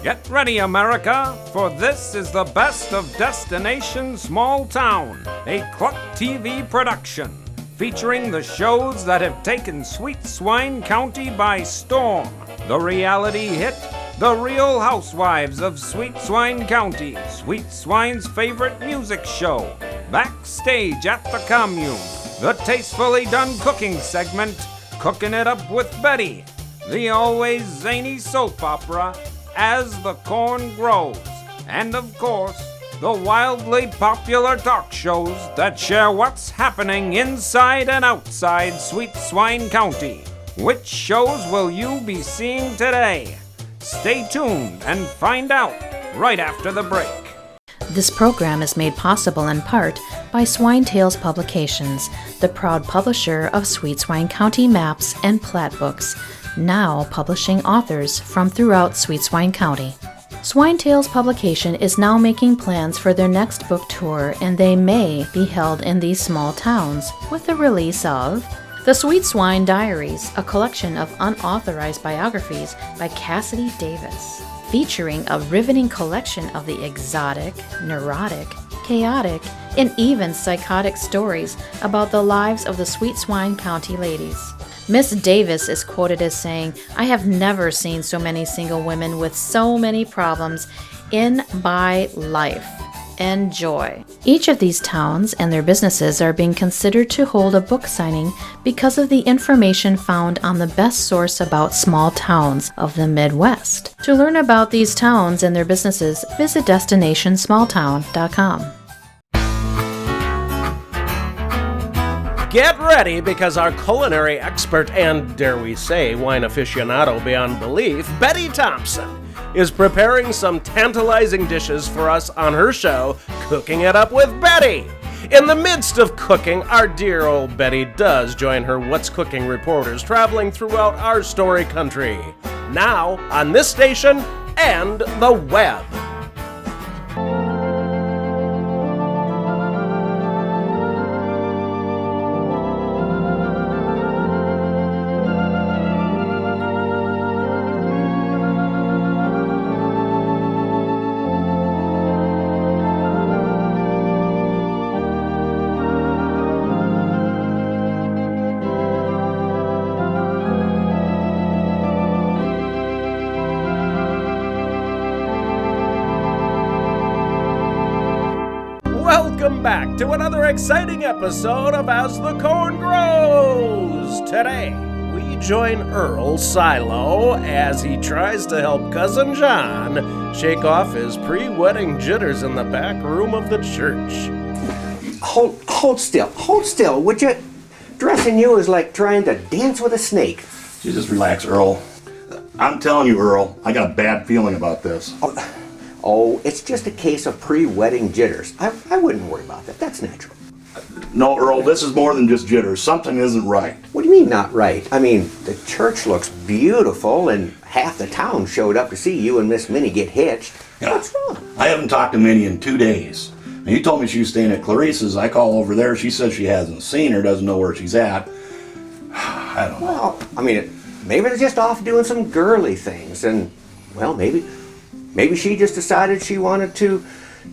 Get ready, America, for this is the best of Destination Small Town, a Cluck TV production, featuring the shows that have taken Sweet Swine County by storm. The reality hit, The Real Housewives of Sweet Swine County, Sweet Swine's favorite music show, Backstage at the Commune, the tastefully done cooking segment, Cooking It Up with Betty, the always zany soap opera, As the Corn Grows, and of course, the wildly popular talk shows that share what's happening inside and outside Sweet Swine County. Which shows will you be seeing today? Stay tuned and find out right after the break. This program is made possible in part by Swine Tales Publications, the proud publisher of Sweet Swine County maps and plat books, now publishing authors from throughout Sweet Swine County. Swine Tales Publication is now making plans for their next book tour, and they may be held in these small towns with the release of The Sweet Swine Diaries, a collection of unauthorized biographies by Cassidy Davis, featuring a riveting collection of the exotic, neurotic, chaotic, and even psychotic stories about the lives of the Sweet Swine County ladies. Miss Davis is quoted as saying, "I have never seen so many single women with so many problems in my life. Enjoy." Each of these towns and their businesses are being considered to hold a book signing because of the information found on the best source about small towns of the Midwest. To learn about these towns and their businesses, visit DestinationSmallTown.com. Get ready, because our culinary expert and, dare we say, wine aficionado beyond belief, Betty Thompson, is preparing some tantalizing dishes for us on her show, Cooking It Up with Betty. In the midst of cooking, our dear old Betty does join her What's Cooking reporters traveling throughout our story country. Now, on this station and the web. Welcome back to another exciting episode of As the Corn Grows. Today, we join Earl Silo as he tries to help Cousin John shake off his pre-wedding jitters in the back room of the church. Hold still, would you? Dressing you is like trying to dance with a snake. You just relax, Earl. I'm telling you, Earl, I got a bad feeling about this. Oh, it's just a case of pre-wedding jitters. I wouldn't worry about that. That's natural. No, Earl, this is more than just jitters. Something isn't right. What do you mean not right? I mean, the church looks beautiful and half the town showed up to see you and Miss Minnie get hitched. Yeah. What's wrong? I haven't talked to Minnie in 2 days. And you told me she was staying at Clarice's. I call over there. She says she hasn't seen her, doesn't know where she's at. I don't know. Well, I mean, maybe they're just off doing some girly things, and, well, maybe she just decided she wanted to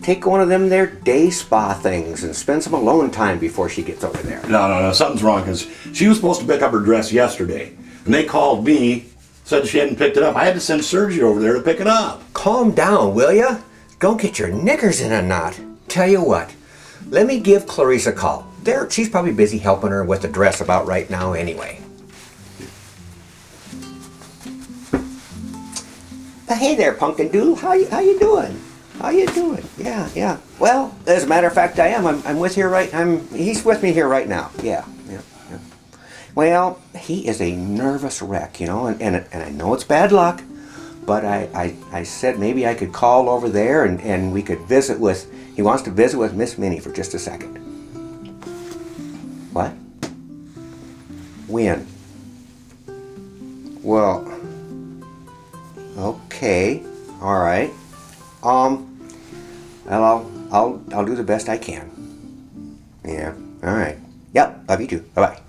take one of them their day spa things and spend some alone time before she gets over there. No, something's wrong, because she was supposed to pick up her dress yesterday. And they called me, said she hadn't picked it up. I had to send Sergio over there to pick it up. Calm down, will ya? Go get your knickers in a knot. Tell you what, let me give Clarice a call. She's probably busy helping her with the dress about right now anyway. Hey there, Pumpkin Doodle. How you doing? How you doing? Yeah. Well, as a matter of fact, I am. I'm with here right. He's with me here right now. Yeah. Well, he is a nervous wreck, you know, and I know it's bad luck, but I said maybe I could call over there and we could visit with. He wants to visit with Miss Minnie for just a second. What? When? Well. Okay, all right. Well, I'll do the best I can. Yeah, all right. Yep, love you too. Bye-bye.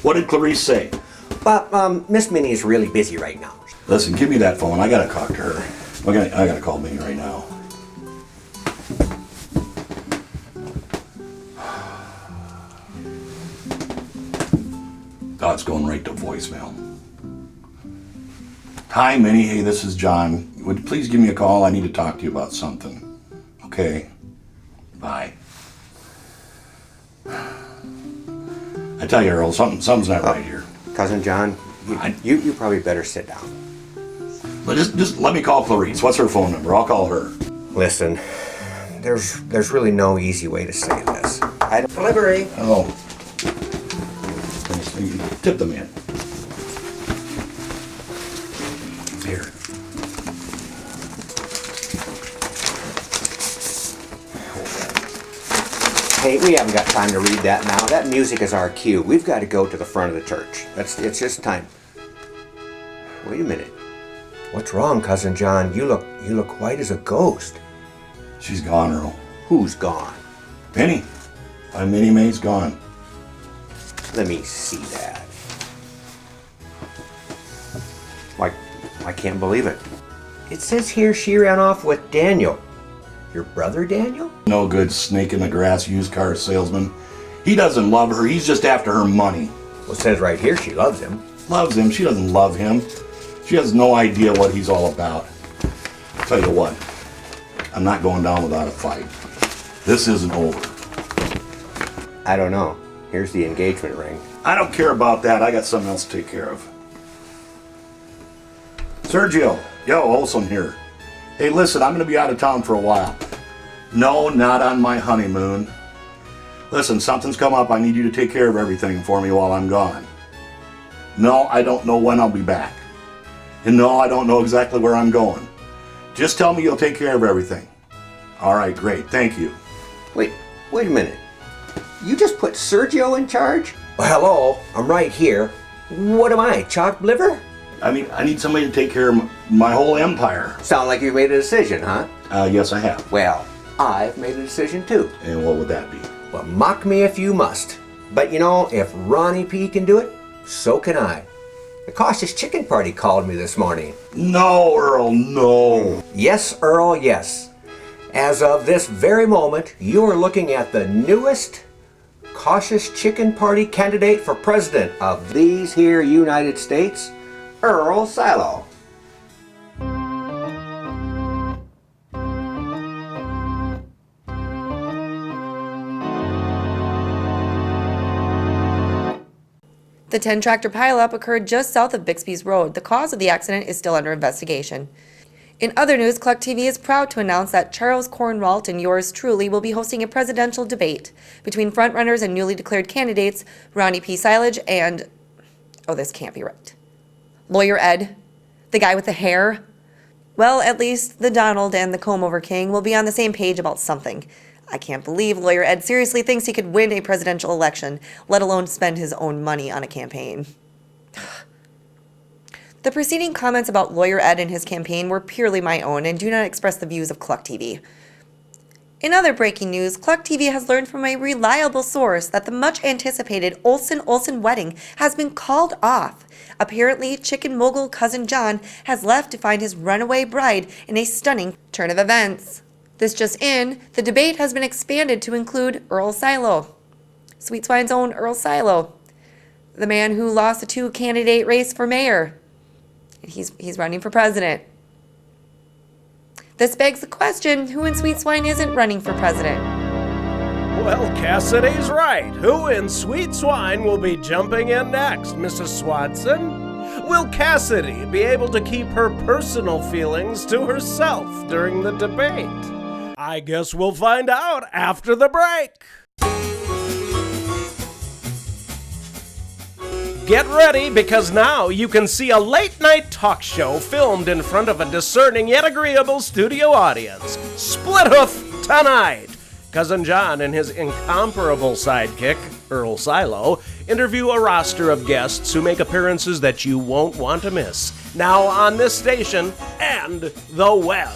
What did Clarice say? But Miss Minnie is really busy right now. Listen, give me that phone. I gotta talk to her. I gotta call Minnie right now. Oh, it's going right to voicemail. Hi, Minnie. Hey, this is John. Would you please give me a call? I need to talk to you about something. Okay. Bye. I tell you, Earl, something's not right here. Cousin John, you probably better sit down. But just let me call Clarice. What's her phone number? I'll call her. Listen, there's really no easy way to say this. Delivery. Oh. Tip them in. Here. Hey, we haven't got time to read that now. That music is our cue. We've got to go to the front of the church. It's just time. Wait a minute. What's wrong, Cousin John? You look white as a ghost. She's gone, Earl. Who's gone? Minnie. My Minnie Mae's gone. Let me see that. Why, I can't believe it. It says here she ran off with Daniel. Your brother Daniel? No good snake in the grass used car salesman. He doesn't love her. He's just after her money. Well, it says right here she loves him. Loves him. She doesn't love him. She has no idea what he's all about. I'll tell you what. I'm not going down without a fight. This isn't over. I don't know. Here's the engagement ring. I don't care about that. I got something else to take care of. Sergio. Yo, Olson here. Hey, listen, I'm going to be out of town for a while. No, not on my honeymoon. Listen, something's come up. I need you to take care of everything for me while I'm gone. No, I don't know when I'll be back. And no, I don't know exactly where I'm going. Just tell me you'll take care of everything. All right, great. Thank you. Wait a minute. You just put Sergio in charge? Well, hello, I'm right here. What am I, chopped liver? I mean, I need somebody to take care of my whole empire. Sound like you've made a decision, huh? Yes, I have. Well, I've made a decision too. And what would that be? Well, mock me if you must. But you know, if Ronnie P can do it, so can I. The Cautious Chicken Party called me this morning. No, Earl, no. Yes, Earl, yes. As of this very moment, you are looking at the newest Cautious Chicken Party candidate for president of these here United States, Earl Silo. The 10-tractor pileup occurred just south of Bixby's Road. The cause of the accident is still under investigation. In other news, Cluck TV is proud to announce that Charles Cornwalt and yours truly will be hosting a presidential debate between frontrunners and newly declared candidates Ronnie P. Silage and... oh, this can't be right. Lawyer Ed, the guy with the hair. Well, at least the Donald and the Comb-Over King will be on the same page about something. I can't believe Lawyer Ed seriously thinks he could win a presidential election, let alone spend his own money on a campaign. The preceding comments about Lawyer Ed and his campaign were purely my own and do not express the views of Cluck TV. In other breaking news, Cluck TV has learned from a reliable source that the much-anticipated Olsen wedding has been called off. Apparently, chicken mogul Cousin John has left to find his runaway bride in a stunning turn of events. This just in, the debate has been expanded to include Earl Silo, Sweet Swine's own Earl Silo, the man who lost a two-candidate race for mayor. He's running for president. This begs the question, who in Sweet Swine isn't running for president? Well, Cassidy's right. Who in Sweet Swine will be jumping in next, Mrs. Swanson? Will Cassidy be able to keep her personal feelings to herself during the debate? I guess we'll find out after the break. Get ready, because now you can see a late-night talk show filmed in front of a discerning yet agreeable studio audience. Split Hoof tonight. Cousin John and his incomparable sidekick, Earl Silo, interview a roster of guests who make appearances that you won't want to miss. Now on this station and the web.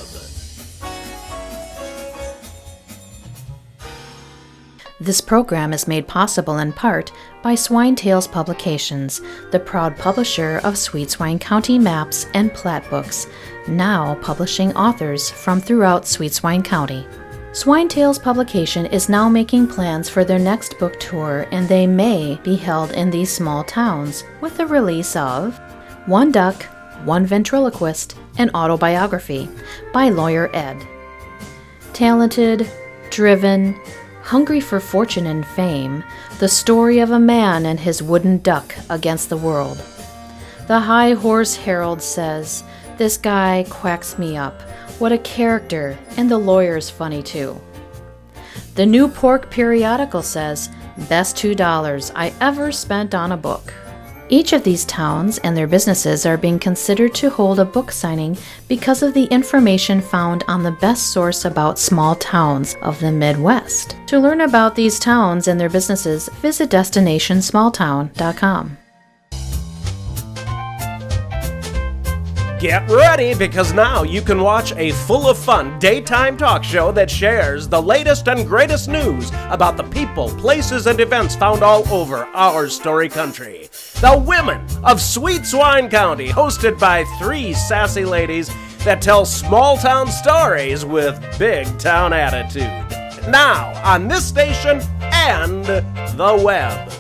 This program is made possible in part by Swine Tales Publications, the proud publisher of Sweet Swine County maps and plat books, now publishing authors from throughout Sweet Swine County. Swine Tales Publication is now making plans for their next book tour, and they may be held in these small towns with the release of One Duck, One Ventriloquist, an Autobiography by Lawyer Ed. Talented, driven, hungry for fortune and fame, the story of a man and his wooden duck against the world. The High Horse Herald says, "This guy quacks me up. What a character, and the lawyer's funny too." The New Pork Periodical says, "Best $2 I ever spent on a book." Each of these towns and their businesses are being considered to hold a book signing because of the information found on the best source about small towns of the Midwest. To learn about these towns and their businesses, visit DestinationSmallTown.com. Get ready, because now you can watch a full of fun daytime talk show that shares the latest and greatest news about the people, places, and events found all over our story country. The Women of Sweet Swine County, hosted by 3 sassy ladies that tell small town stories with big town attitude. Now on this station and the web.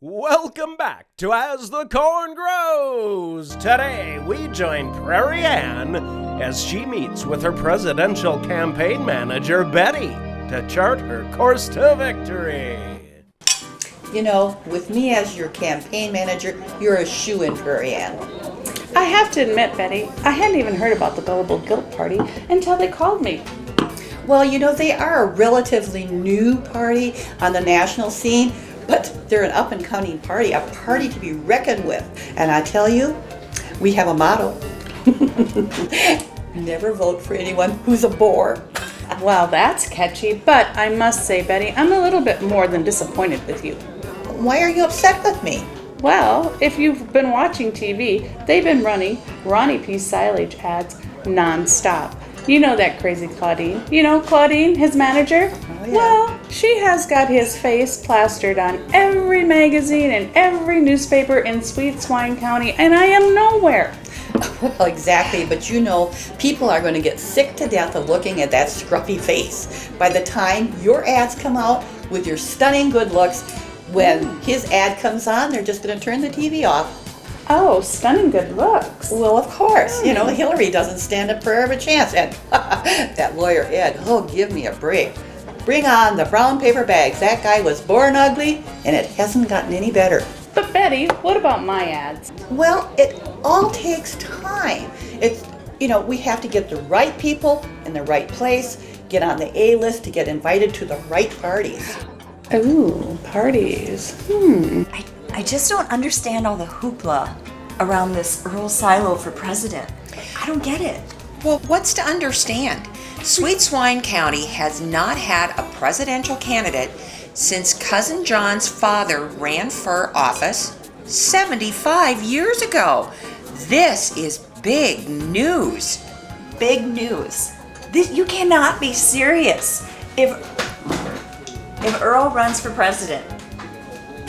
Welcome back to As the Corn Grows. Today we join Prairie Ann as she meets with her presidential campaign manager, Betty, to chart her course to victory. You know, with me as your campaign manager, you're a shoo-in, Prairie Ann. I have to admit, Betty, I hadn't even heard about the Gullible Guilt Party until they called me. Well, you know, they are a relatively new party on the national scene, but they're an up-and-coming party, a party to be reckoned with. And I tell you, we have a motto. Never vote for anyone who's a bore. Well, that's catchy, but I must say, Betty, I'm a little bit more than disappointed with you. Why are you upset with me? Well, if you've been watching TV, they've been running Ronnie P. Silage ads non-stop. You know that crazy Claudine. You know Claudine, his manager? Oh, yeah. Well, she has got his face plastered on every magazine and every newspaper in Sweet Swine County, and I am nowhere. Well, exactly, but you know, people are going to get sick to death of looking at that scruffy face. By the time your ads come out with your stunning good looks, when his ad comes on, they're just going to turn the TV off. Oh, stunning good looks. Well, of course. You know, Hillary doesn't stand a prayer of a chance. And that lawyer Ed, oh, give me a break. Bring on the brown paper bags. That guy was born ugly, and it hasn't gotten any better. But Betty, what about my ads? Well, it all takes time. It's, you know, we have to get the right people in the right place, get on the A-list to get invited to the right parties. Ooh, parties. I just don't understand all the hoopla around this Earl Silo for president. I don't get it. Well, what's to understand? Sweet Swine County has not had a presidential candidate since Cousin John's father ran for office 75 years ago. This is big news. Big news. You cannot be serious. If Earl runs for president,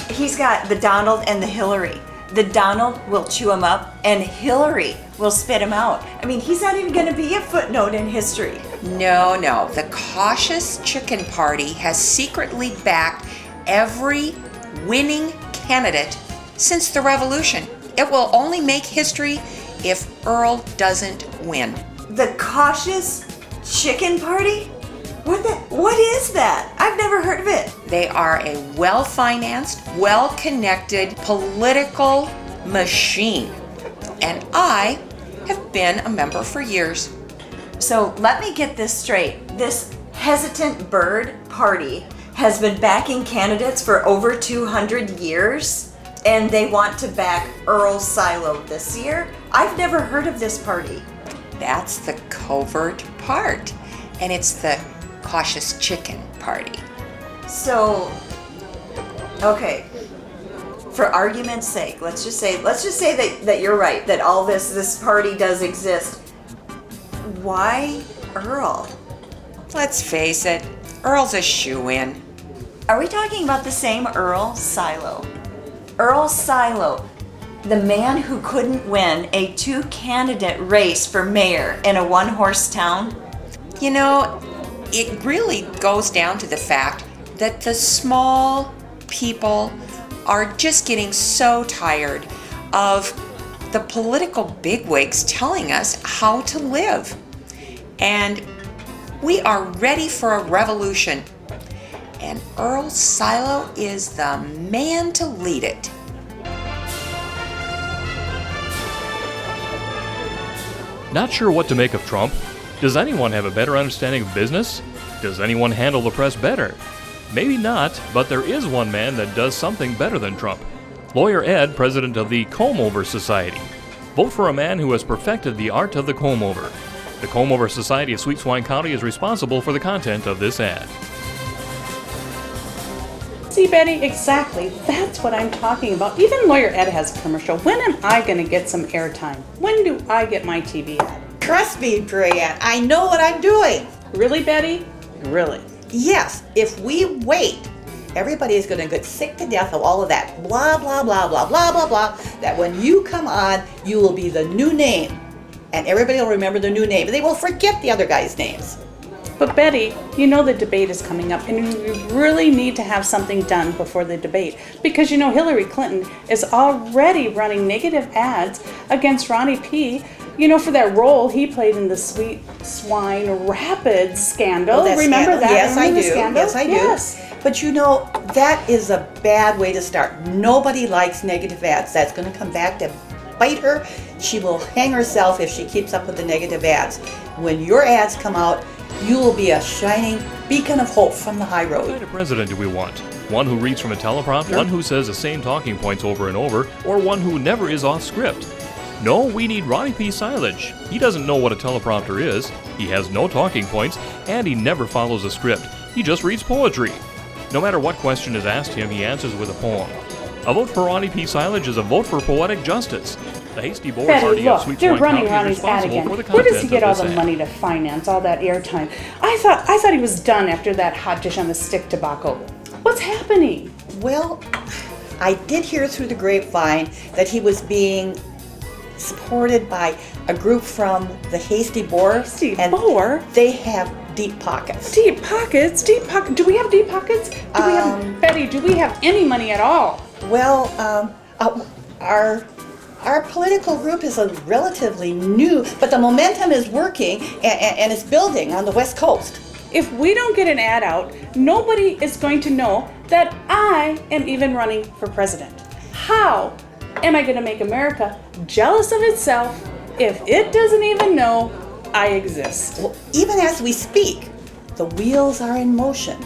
he's got the Donald and the Hillary. The Donald will chew him up and Hillary will spit him out. I mean, he's not even going to be a footnote in history. No. The Cautious Chicken Party has secretly backed every winning candidate since the Revolution. It will only make history if Earl doesn't win. The Cautious Chicken Party? What is that? I've never heard of it. They are a well-financed, well-connected political machine. And I have been a member for years. So let me get this straight. This hesitant bird party has been backing candidates for over 200 years, and they want to back Earl Silo this year? I've never heard of this party. That's the covert part. And it's the Cautious Chicken Party. So, okay, for argument's sake, let's just say that you're right, that all this party does exist. Why Earl? Let's face it, Earl's a shoo-in. Are we talking about the same Earl Silo? Earl Silo, the man who couldn't win a 2-candidate race for mayor in a 1-horse town? You know, it really goes down to the fact that the small people are just getting so tired of the political bigwigs telling us how to live. And we are ready for a revolution. And Earl Silo is the man to lead it. Not sure what to make of Trump? Does anyone have a better understanding of business? Does anyone handle the press better? Maybe not, but there is one man that does something better than Trump. Lawyer Ed, president of the Comb-Over Society. Vote for a man who has perfected the art of the comb-over. The Comb-Over Society of Sweet Swine County is responsible for the content of this ad. See, Betty, exactly. That's what I'm talking about. Even Lawyer Ed has a commercial. When am I going to get some airtime? When do I get my TV ad? Trust me, Prairie Ann, I know what I'm doing. Really, Betty? Really? Yes, if we wait, everybody is going to get sick to death of all of that blah, blah, blah, blah, blah, blah, blah, that when you come on, you will be the new name. And everybody will remember the new name. They will forget the other guys' names. But Betty, you know the debate is coming up, and we really need to have something done before the debate. Because you know Hillary Clinton is already running negative ads against Ronnie P., you know, for that role he played in the Sweet Swine Rapids scandal. Oh, Remember scandal? that? Yes, Remember I the do. scandal? Yes, I do. Yes. But you know, that is a bad way to start. Nobody likes negative ads. That's going to come back to bite her. She will hang herself if she keeps up with the negative ads. When your ads come out, you will be a shining beacon of hope from the high What kind road. of president do we want? One who reads from a teleprompter, one who says the same talking points over and over, or one who never is off script? No, we need Ronnie P. Silage. He doesn't know what a teleprompter is, he has no talking points, and he never follows a script. He just reads poetry. No matter what question is asked him, he answers with a poem. A vote for Ronnie P. Silage is a vote for poetic justice. The Hasty Boar Betty, Party of look, Sweet they're Swine running County is Ronnie's ad responsible again. for the Where does he content get all of the this ad. money to finance all that airtime? I thought he was done after that hot dish on the stick debacle. What's happening? Well, I did hear through the grapevine that he was being supported by a group from the Hasty Boar. Hasty and Boar? They have deep pockets. Deep pockets? Deep pocket? Do we have deep pockets? Betty, do we have any money at all? Well, our political group is a relatively new, but the momentum is working and it's building on the West Coast. If we don't get an ad out, nobody is going to know that I am even running for president. How am I going to make America jealous of itself if it doesn't even know I exist? Well, even as we speak, the wheels are in motion.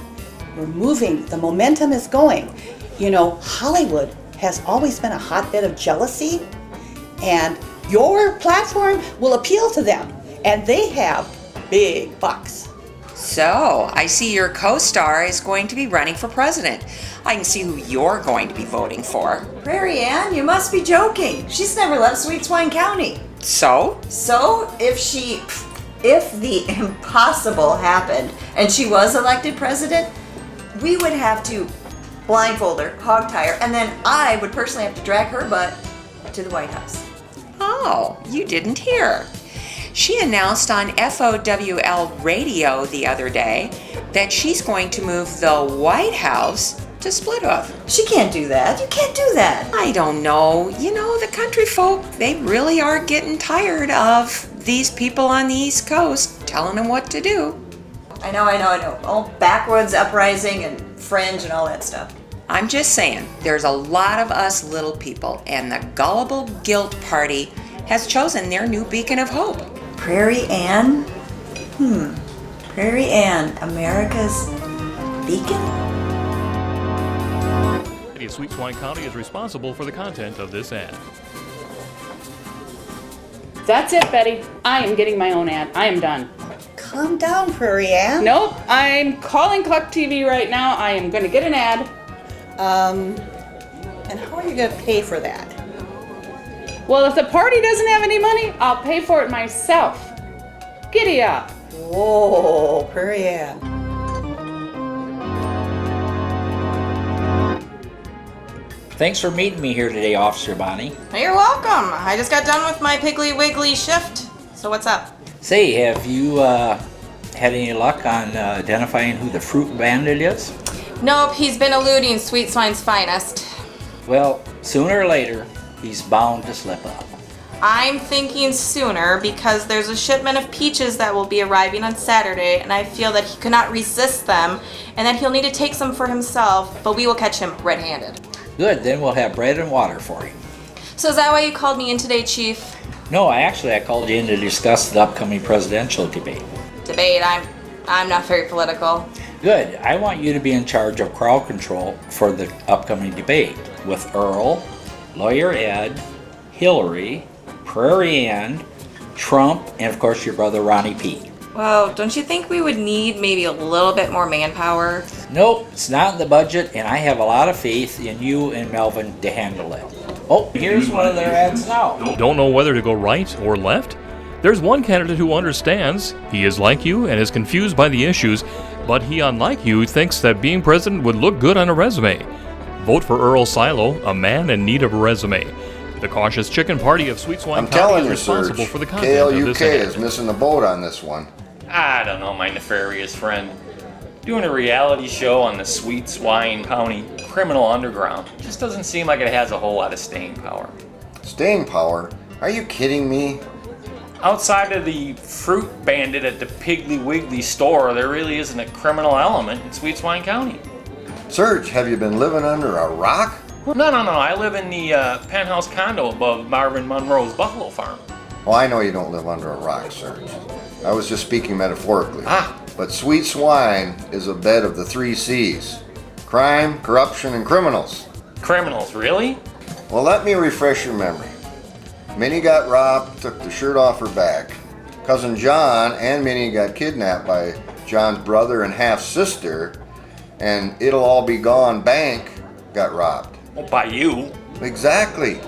We're moving, the momentum is going. You know, Hollywood has always been a hotbed of jealousy, and your platform will appeal to them, and they have big bucks. So, I see your co-star is going to be running for president. I can see who you're going to be voting for. Prairie Ann, you must be joking. She's never left Sweet Swine County. So? So, if the impossible happened and she was elected president, we would have to blindfold her, hog tie her, and then I would personally have to drag her butt to the White House. Oh, you didn't hear. She announced on FOWL radio the other day that she's going to move the White House to Splithoof. She can't do that. You can't do that. I don't know. You know, the country folk, they really are getting tired of these people on the East Coast telling them what to do. I know. All backwoods uprising and fringe and all that stuff. I'm just saying, there's a lot of us little people, and the gullible guilt party has chosen their new beacon of hope. Prairie Ann? Prairie Ann, America's beacon? The city of Sweet Swine County is responsible for the content of this ad. That's it, Betty. I am getting my own ad. I am done. Calm down, Prairie Ann. Nope, I'm calling Cluck TV right now. I am going to get an ad. And how are you going to pay for that? Well, if the party doesn't have any money, I'll pay for it myself. Giddy up. Whoa, Prairie Ann. Thanks for meeting me here today, Officer Bonnie. You're welcome. I just got done with my Piggly Wiggly shift. So what's up? Say, have you had any luck on identifying who the fruit bandit is? Nope, he's been eluding Sweet Swine's finest. Well, sooner or later, he's bound to slip up. I'm thinking sooner because there's a shipment of peaches that will be arriving on Saturday, and I feel that he could not resist them and that he'll need to take some for himself, but we will catch him red-handed. Good, then we'll have bread and water for him. So is that why you called me in today, Chief? No, I called you in to discuss the upcoming presidential debate. Debate? I'm not very political. Good, I want you to be in charge of crowd control for the upcoming debate with Earl, Lawyer Ed, Hillary, Prairie Ann, Trump, and of course your brother Ronnie P. Well, don't you think we would need maybe a little bit more manpower? Nope, it's not in the budget, and I have a lot of faith in you and Melvin to handle it. Oh, here's one of their ads now. Don't know whether to go right or left? There's one candidate who understands. He is like you and is confused by the issues, but he, unlike you, thinks that being president would look good on a resume. Vote for Earl Silo, a man in need of a resume. The cautious chicken party of Sweet Swine I'm County telling is you, responsible Serge, for the content of KLUK this ad. is missing the boat on this one. I don't know, my nefarious friend. Doing a reality show on the Sweet Swine County criminal underground just doesn't seem like it has a whole lot of staying power. Staying power? Are you kidding me? Outside of the fruit bandit at the Piggly Wiggly store, there really isn't a criminal element in Sweet Swine County. Serge, have you been living under a rock? No. I live in the penthouse condo above Marvin Monroe's buffalo farm. Well, I know you don't live under a rock, Serge. I was just speaking metaphorically. But Sweet Swine is a bed of the 3 C's. Crime, corruption, and criminals. Criminals, really? Well, let me refresh your memory. Minnie got robbed, took the shirt off her back. Cousin John and Minnie got kidnapped by John's brother and half-sister, and It'll All Be Gone Bank got robbed. Well, by you. Exactly.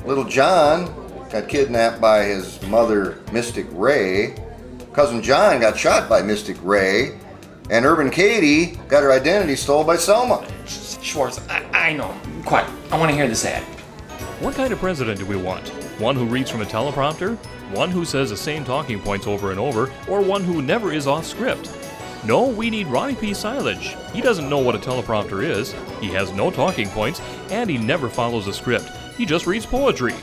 Little John got kidnapped by his mother, Mystic Ray. Cousin John got shot by Mystic Ray. And Urban Katie got her identity stolen by Selma. Schwartz, I know. Quiet. I want to hear this ad. What kind of president do we want? One who reads from a teleprompter? One who says the same talking points over and over? Or one who never is off script? No, we need Ronnie P. Silage. He doesn't know what a teleprompter is, he has no talking points, and he never follows a script. He just reads poetry.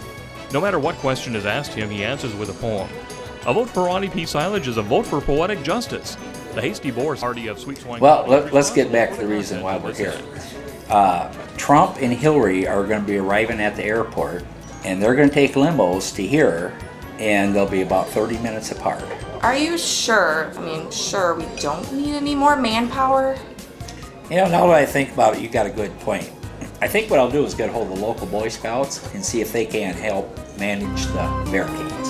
No matter what question is asked him, he answers with a poem. A vote for Ronnie P. Silage is a vote for poetic justice. The Hasty Boar party of Sweet Swine. Well, let's get back to the reason why we're here. Trump and Hillary are going to be arriving at the airport, and they're going to take limos to here, and they'll be about 30 minutes apart. Are you sure? Sure, we don't need any more manpower? You know, now that I think about it, you got a good point. I think what I'll do is get a hold of the local Boy Scouts and see if they can help manage the barricades.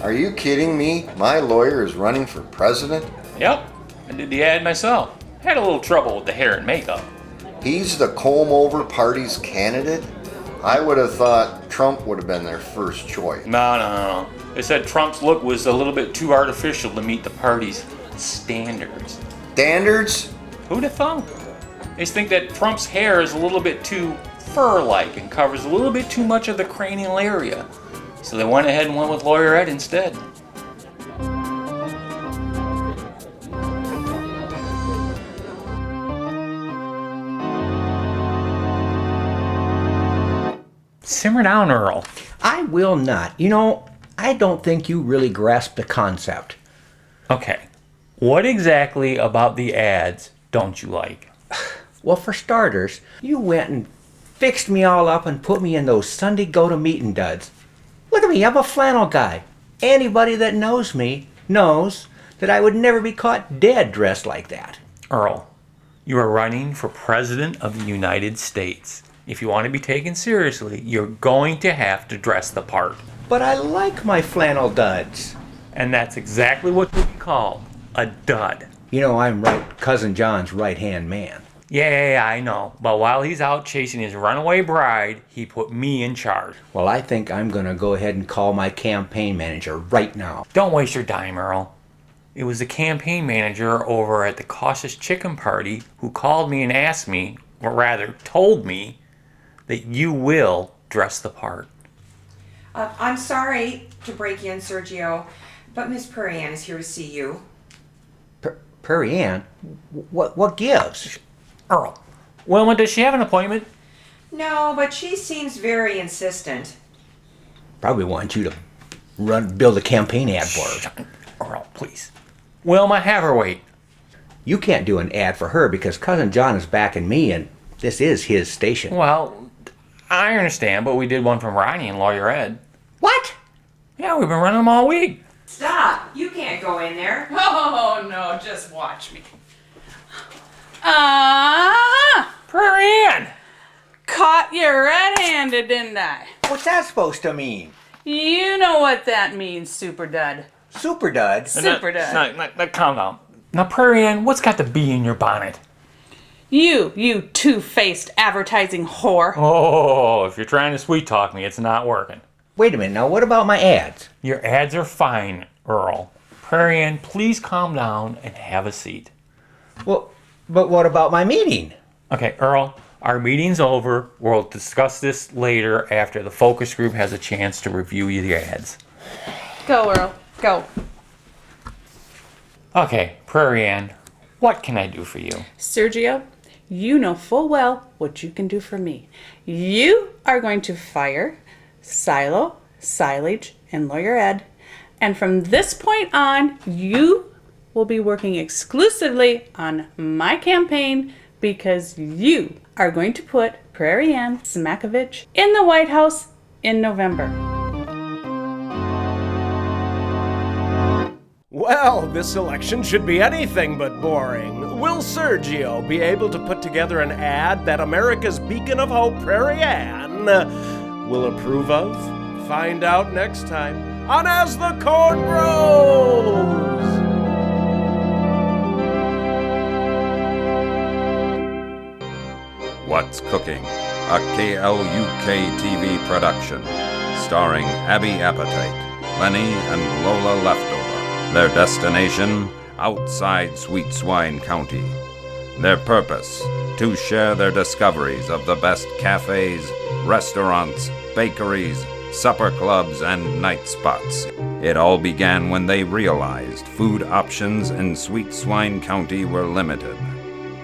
Are you kidding me? My lawyer is running for president? Yep, I did the ad myself. Had a little trouble with the hair and makeup. He's the comb-over party's candidate? I would have thought Trump would have been their first choice. No. They said Trump's look was a little bit too artificial to meet the party's standards. Standards? Who'd have thunk? They think that Trump's hair is a little bit too fur-like and covers a little bit too much of the cranial area. So they went ahead and went with Lawyer Ed instead. Simmer down, Earl. I will not. You know, I don't think you really grasp the concept. Okay. What exactly about the ads don't you like? Well, for starters, you went and fixed me all up and put me in those Sunday go-to-meeting duds. Look at me, I'm a flannel guy. Anybody that knows me knows that I would never be caught dead dressed like that. Earl, you are running for President of the United States. If you want to be taken seriously, you're going to have to dress the part. But I like my flannel duds. And that's exactly what you call a dud. You know, I'm Cousin John's right-hand man. Yeah, I know. But while he's out chasing his runaway bride, he put me in charge. Well, I think I'm going to go ahead and call my campaign manager right now. Don't waste your time, Earl. It was the campaign manager over at the Cautious Chicken Party who called me and asked me, or rather told me, that you will dress the part. I'm sorry to break in, Sergio, but Miss Prairie Ann is here to see you. Prairie Ann? What gives? Earl. Wilma, does she have an appointment? No, but she seems very insistent. Probably wants you to build a campaign ad for her. Earl, please. Wilma, have her wait. You can't do an ad for her because Cousin John is backing me and this is his station. Well, I understand, but we did one from Ronnie and Lawyer Ed. What? Yeah, we've been running them all week. Stop! You can't go in there. Oh, no, just watch me. Prairie Ann! Caught you red-handed, didn't I? What's that supposed to mean? You know what that means, Super Dud. Super Dud? Super Dud. No, calm down. Now, Prairie Ann, what's got the bee in your bonnet? You two-faced advertising whore. Oh, if you're trying to sweet talk me, it's not working. Wait a minute, now what about my ads? Your ads are fine, Earl. Prairie Ann, please calm down and have a seat. Well, but what about my meeting? Okay, Earl, our meeting's over. We'll discuss this later after the focus group has a chance to review the ads. Go, Earl. Go. Okay, Prairie Ann, what can I do for you? Sergio, you know full well what you can do for me. You are going to fire Silo, Silage, and Lawyer Ed. And from this point on, you will be working exclusively on my campaign because you are going to put Prairie Ann Smakovich in the White House in November. Well, this election should be anything but boring. Will Sergio be able to put together an ad that America's beacon of hope, Prairie Ann, will approve of? Find out next time on As the Corn Grows! What's Cooking? A KLUK TV production. Starring Abby Appetite, Lenny and Lola Leftover. Their destination, outside Sweet Swine County. Their purpose, to share their discoveries of the best cafes, restaurants, bakeries, supper clubs, and night spots. It all began when they realized food options in Sweet Swine County were limited.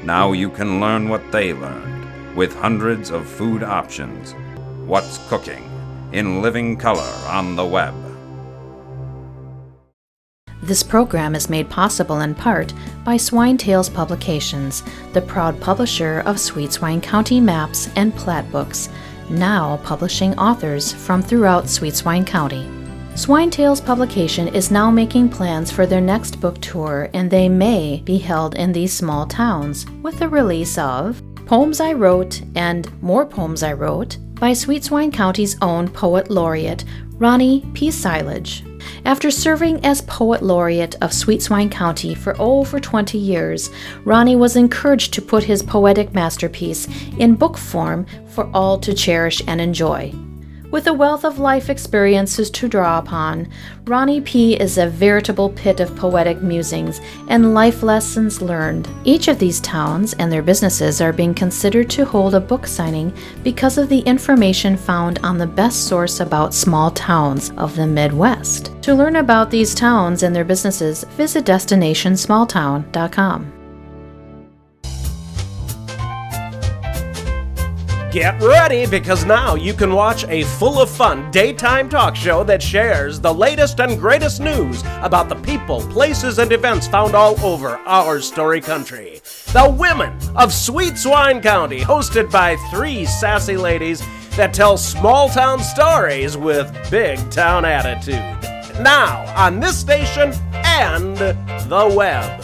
Now you can learn what they learned, with hundreds of food options. What's Cooking? In living color on the web. This program is made possible in part by Swine Tales Publications, the proud publisher of Sweet Swine County maps and plat books, now publishing authors from throughout Sweet Swine County. Swine Tales Publication is now making plans for their next book tour, and they may be held in these small towns, with the release of Poems I Wrote and More Poems I Wrote by Sweet Swine County's own Poet Laureate, Ronnie P. Silage. After serving as Poet Laureate of Sweet Swine County for over 20 years, Ronnie was encouraged to put his poetic masterpiece in book form for all to cherish and enjoy. With a wealth of life experiences to draw upon, Ronnie P. is a veritable pit of poetic musings and life lessons learned. Each of these towns and their businesses are being considered to hold a book signing because of the information found on the best source about small towns of the Midwest. To learn about these towns and their businesses, visit DestinationSmallTown.com. Get ready, because now you can watch a full of fun daytime talk show that shares the latest and greatest news about the people, places, and events found all over our story country. The Women of Sweet Swine County, hosted by three sassy ladies that tell small town stories with big town attitude. Now on this station and the web.